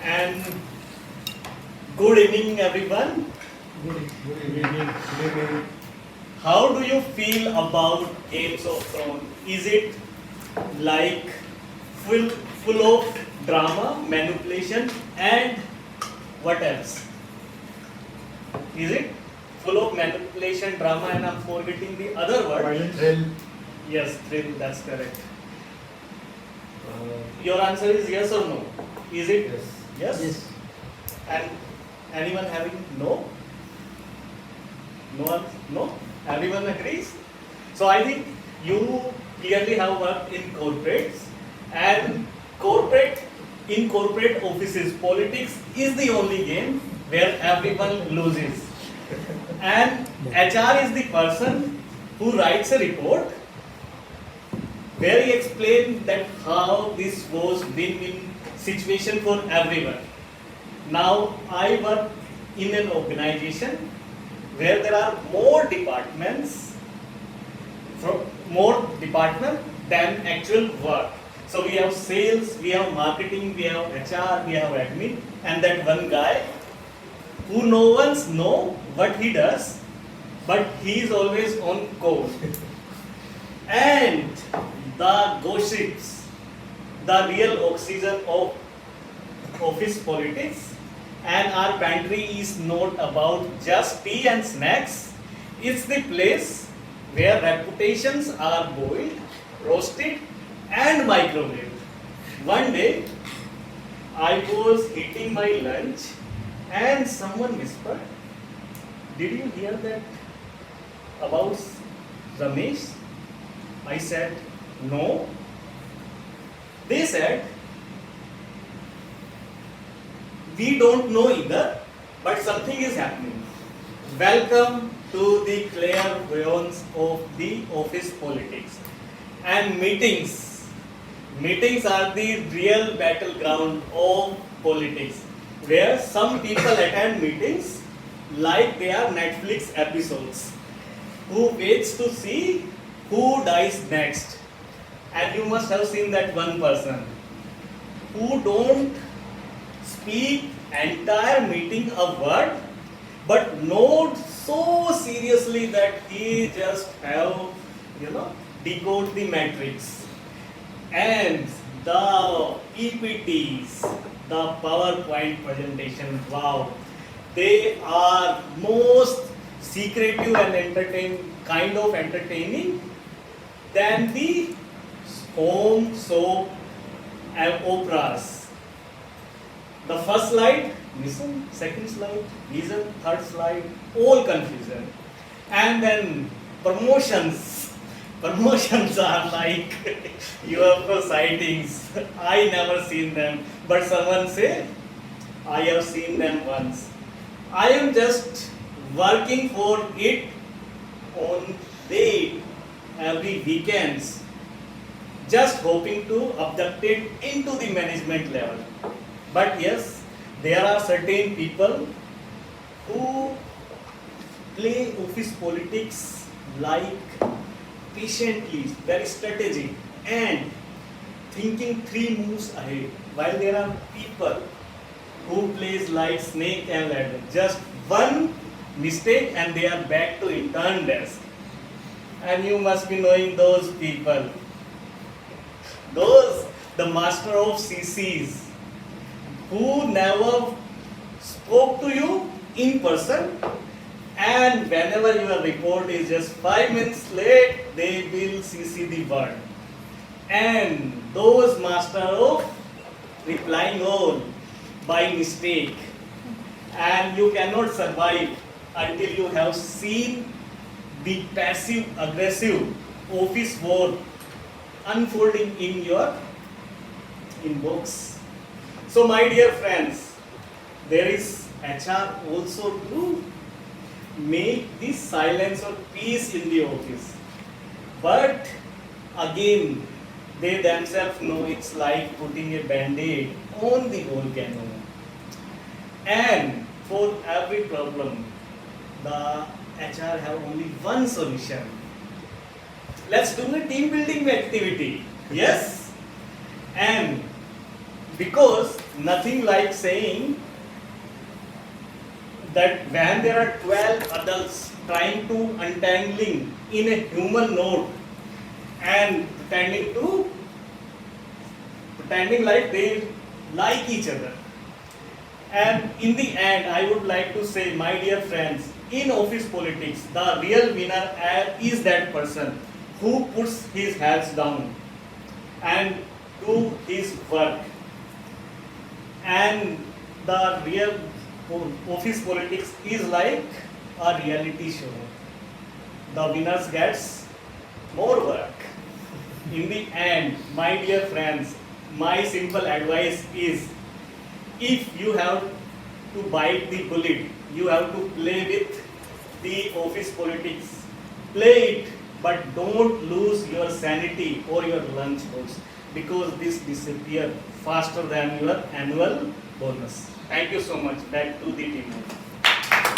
And good evening, everyone. Good evening. How do you feel about Games of Thrones? Is it like full, full of drama, manipulation, and what else? Is it full of manipulation, drama, and I'm forgetting the other word? Violent thrill. Yes, thrill, that's correct. Your answer is yes or no? Is it Yes. yes? And anyone having no? No one? No? Everyone agrees? So I think you clearly have worked in corporates, and in corporate offices, politics is the only game where everyone loses. And HR is the person who writes a report where he explains that how this was win-win situation for everyone. Now I work in an organization where there are more departments than actual work. So we have sales, we have marketing, we have HR, we have admin, and that one guy who no one's know what he does, but he is always on call. And the gossips, the real oxygen of office politics, and our pantry is not about just tea and snacks. It's the place where reputations are boiled, roasted, and microwaved. One day, I was eating my lunch, and someone whispered, "Did you hear that about Ramesh?" I said, "No." They said, "We don't know either, but something is happening." Welcome to the clairvoyance of the office politics. And meetings. Meetings are the real battleground of politics, where some people attend meetings like they are Netflix episodes. Who waits to see who dies next? And you must have seen that one person who don't speak entire meeting a word, but note so seriously that he just have, decode the matrix. And the PPTs, the PowerPoint presentation, wow, they are most secretive and entertaining than the home soap and operas. The first slide, listen, second slide, vision, third slide, all confusion. And then promotions. Promotions are like UFO sightings. I never seen them, but someone say, I have seen them once. I am just working for it on day every weekends, just hoping to abduct it into the management level. But yes, there are certain people who play office politics like patiently, very strategic, and thinking 3 moves ahead. While there are people who plays like snake and ladder, just one mistake and they are back to intern desk. And you must be knowing those people. Those, the master of CCs, who never spoke to you in person, and whenever your report is just 5 minutes late, they will CC the word. And those master of replying all by mistake, and you cannot survive until you have seen the passive aggressive office war unfolding in your inbox. So my dear friends, there is HR also to make this silence or peace in the office. But again, they themselves know it's like putting a band-aid on the volcano. And for every problem, the HR have only one solution. Let's do a team building activity. Yes? And because nothing like saying that when there are 12 adults trying to untangling in a human knot and pretending like they like each other. And in the end, I would like to say, my dear friends, in office politics, the real winner is that person who puts his heads down and do his work. And the real office politics is like a reality show. The winners gets more work. In the end, my dear friends, my simple advice is, if you have to bite the bullet, you have to play with the office politics. Play it, but don't lose your sanity or your lunch box, because this disappears faster than your annual bonus. Thank you so much. Back to the team.